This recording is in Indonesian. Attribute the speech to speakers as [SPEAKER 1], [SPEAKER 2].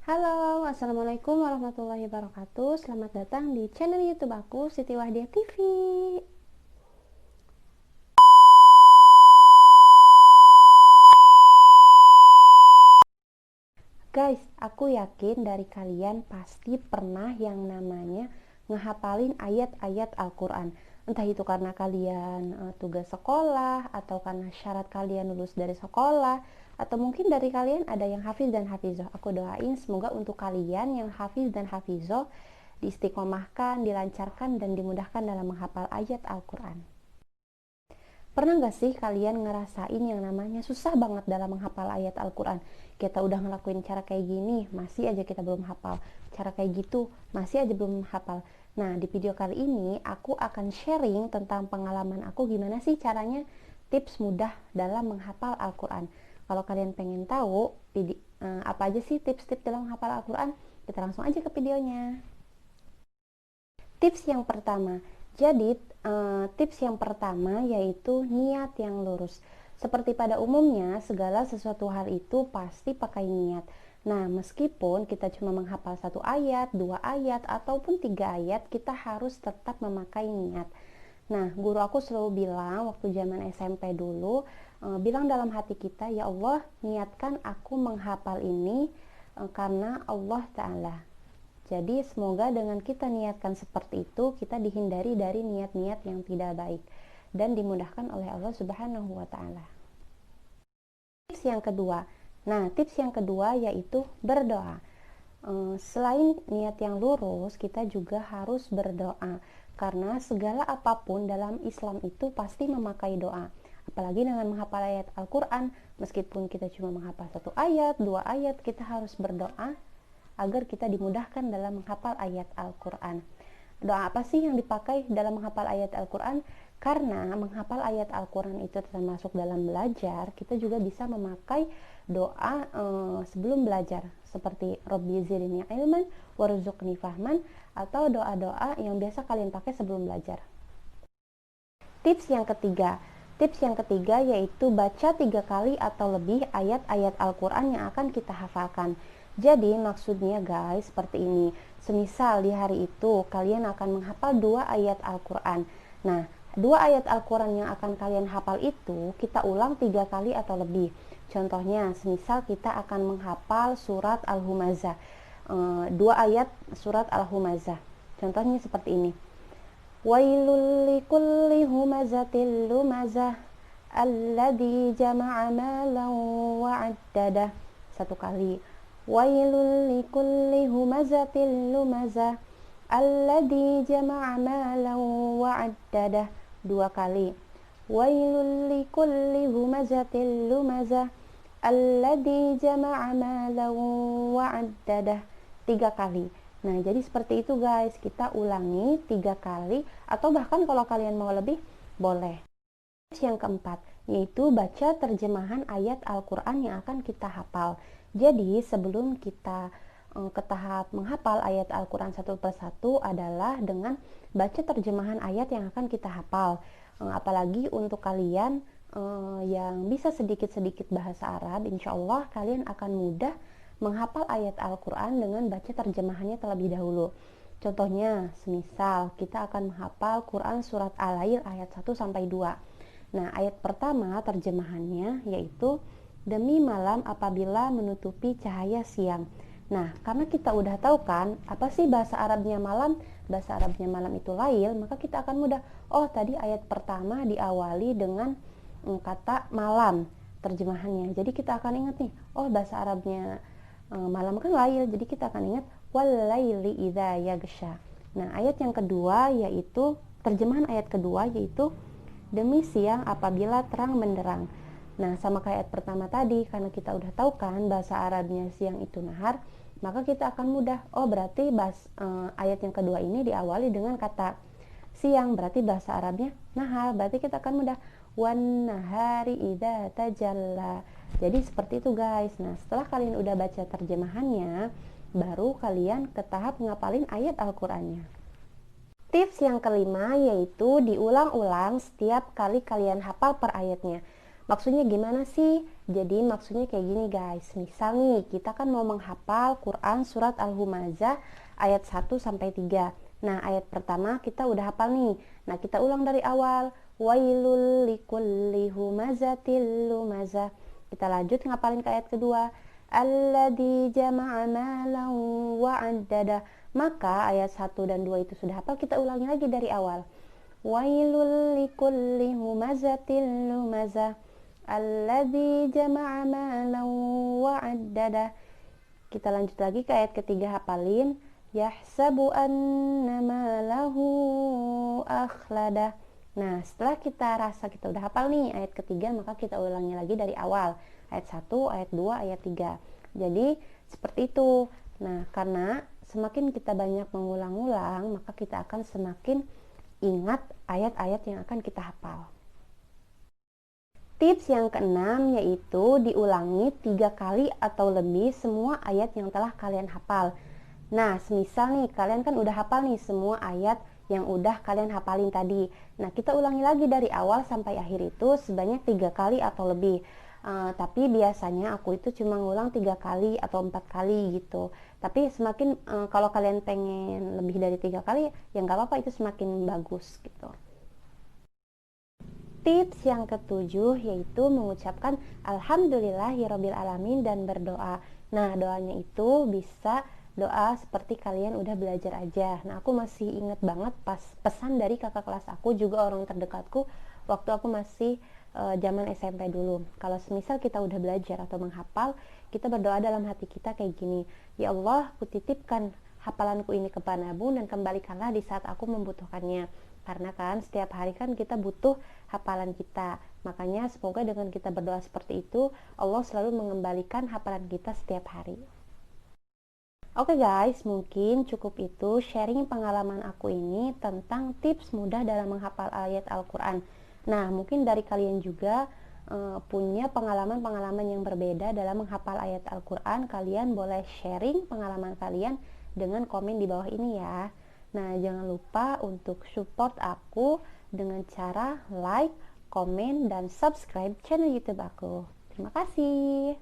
[SPEAKER 1] Halo, Assalamualaikum warahmatullahi wabarakatuh. Selamat datang di channel YouTube aku, Siti Wahdiah TV. Guys, aku yakin dari kalian pasti pernah yang namanya ngehafalin ayat-ayat Al-Quran. Entah itu karena kalian tugas sekolah, atau karena syarat kalian lulus dari sekolah, atau mungkin dari kalian ada yang hafiz dan hafizoh. Aku doain semoga untuk kalian yang hafiz dan hafizoh diistiqomahkan, dilancarkan, dan dimudahkan dalam menghafal ayat Al-Quran. Pernah gak sih kalian ngerasain yang namanya susah banget dalam menghafal ayat Al-Quran? Kita udah ngelakuin cara kayak gini, masih aja kita belum hafal. Cara kayak gitu, masih aja belum hafal. Nah, di video kali ini aku akan sharing tentang pengalaman aku gimana sih caranya tips mudah dalam menghafal Al-Quran. Kalau kalian pengen tahu apa aja sih tips-tips dalam menghafal Al-Quran, kita langsung aja ke videonya. Tips yang pertama, jadi tips yang pertama yaitu niat yang lurus. Seperti pada umumnya, segala sesuatu hal itu pasti pakai niat. Nah, meskipun kita cuma menghafal satu ayat, dua ayat, ataupun tiga ayat, kita harus tetap memakai niat. Nah, guru aku selalu bilang waktu zaman SMP dulu, bilang dalam hati kita, ya Allah, niatkan aku menghafal ini karena Allah Ta'ala. Jadi semoga dengan kita niatkan seperti itu, kita dihindari dari niat-niat yang tidak baik dan dimudahkan oleh Allah Subhanahu wa taala. Tips yang kedua. Nah, tips yang kedua yaitu berdoa. Selain niat yang lurus, kita juga harus berdoa karena segala apapun dalam Islam itu pasti memakai doa. Apalagi dengan menghafal ayat Al-Quran, meskipun kita cuma menghafal satu ayat, dua ayat, kita harus berdoa agar kita dimudahkan dalam menghafal ayat Al-Quran. Doa apa sih yang dipakai dalam menghafal ayat Al-Quran? Karena menghafal ayat Al-Quran itu termasuk dalam belajar, kita juga bisa memakai doa sebelum belajar, seperti Rabbi zidni ilman warzuqni fahman, atau doa-doa yang biasa kalian pakai sebelum belajar. Tips yang ketiga yaitu baca 3 kali atau lebih ayat-ayat Al-Quran yang akan kita hafalkan. Jadi maksudnya guys seperti ini, semisal di hari itu kalian akan menghafal 2 ayat Al-Quran. Nah, 2 ayat Al-Quran yang akan kalian hafal itu kita ulang 3 kali atau lebih. Contohnya, semisal kita akan menghafal surat Al-Humazah, 2 ayat surat Al-Humazah. Contohnya seperti ini. Wailul likulli humazatil lumazah alladzi jama'a malan wa'addadah. 1 kali. Wailul likulli humazatil lumazah alladzi jama'a malan wa'addadah. 2 kali. Wailul likulli humazatil lumazah alladzi jama'a malan wa'addadah. 3 kali. Nah, jadi seperti itu guys, kita ulangi 3 kali, atau bahkan kalau kalian mau lebih, boleh. Yang keempat, yaitu baca terjemahan ayat Al-Quran yang akan kita hafal. Jadi sebelum kita ke tahap menghafal ayat Al-Quran satu persatu adalah dengan baca terjemahan ayat yang akan kita hafal. Apalagi untuk kalian yang bisa sedikit-sedikit bahasa Arab, insya Allah kalian akan mudah menghafal ayat Al-Quran dengan baca terjemahannya terlebih dahulu. Contohnya, semisal kita akan menghafal Quran surat Al-Lail ayat 1-2. Nah, ayat pertama terjemahannya yaitu demi malam apabila menutupi cahaya siang. Nah, karena kita udah tahu kan apa sih bahasa Arabnya malam? Bahasa Arabnya malam itu lail, maka kita akan mudah. Oh, tadi ayat pertama diawali dengan kata malam terjemahannya. Jadi kita akan ingat nih, oh bahasa Arabnya malam kan lail, jadi kita akan ingat walaili idza yaghsha. Nah, ayat yang kedua yaitu terjemahan ayat kedua yaitu demi siang apabila terang benderang. Nah, sama kayak ayat pertama tadi, karena kita udah tahu kan bahasa Arabnya siang itu nahar, maka kita akan mudah. Oh, berarti ayat yang kedua ini diawali dengan kata siang, berarti bahasa Arabnya nahar. Berarti kita akan mudah. Wan nahari idza tajalla. Jadi seperti itu guys. Nah, setelah kalian udah baca terjemahannya, baru kalian ke tahap ngapalin ayat Al-Qur'annya. Tips yang kelima yaitu diulang-ulang setiap kali kalian hafal per ayatnya. Maksudnya gimana sih? Jadi maksudnya kayak gini guys. Misal nih, kita kan mau menghafal Quran surat Al-Humazah ayat 1 sampai 3. Nah, ayat pertama kita udah hafal nih. Nah, kita ulang dari awal. Wailul likulli humazatil lumazah. Kita lanjut ngapalin ke ayat kedua. Alladzi jama'a malan wa 'addada. Maka ayat 1 dan 2 itu sudah hafal, kita ulangi lagi dari awal. Wailul likulli humazatil lumazah alladzi jama'a malan wa 'addada. Kita lanjut lagi ke ayat ketiga, hafalin. Yahsabu anna malahu akhlada. Nah, setelah kita rasa kita udah hafal nih ayat ketiga, maka kita ulangi lagi dari awal. Ayat 1, ayat 2, ayat 3. Jadi, seperti itu. Nah, karena semakin kita banyak mengulang-ulang, maka kita akan semakin ingat ayat-ayat yang akan kita hafal. Tips yang keenam yaitu diulangi 3 kali atau lebih semua ayat yang telah kalian hafal. Nah, semisal nih kalian kan udah hafal nih semua ayat yang udah kalian hafalin tadi. Nah, kita ulangi lagi dari awal sampai akhir itu sebanyak 3 kali atau lebih. Tapi biasanya aku itu cuma ngulang 3 kali atau 4 kali gitu. Tapi semakin kalau kalian pengen lebih dari 3 kali ya nggak apa-apa, itu semakin bagus gitu. Tips yang ketujuh yaitu mengucapkan Alhamdulillahirabbil alamin dan berdoa. Nah, doanya itu bisa doa seperti kalian udah belajar aja. Nah, aku masih inget banget pas pesan dari kakak kelas aku, juga orang terdekatku, waktu aku masih zaman SMP dulu. Kalau semisal kita udah belajar atau menghafal, kita berdoa dalam hati kita kayak gini. Ya Allah, kutitipkan hafalanku ini kepadamu dan kembalikanlah di saat aku membutuhkannya. Karena kan setiap hari kan kita butuh hafalan kita. Makanya semoga dengan kita berdoa seperti itu, Allah selalu mengembalikan hafalan kita setiap hari. Oke guys, mungkin cukup itu sharing pengalaman aku ini tentang tips mudah dalam menghafal ayat Al-Quran. Nah, mungkin dari kalian juga punya pengalaman-pengalaman yang berbeda dalam menghafal ayat Al-Quran. Kalian boleh sharing pengalaman kalian dengan komen di bawah ini ya. Nah, jangan lupa untuk support aku dengan cara like, komen, dan subscribe channel YouTube aku. Terima kasih.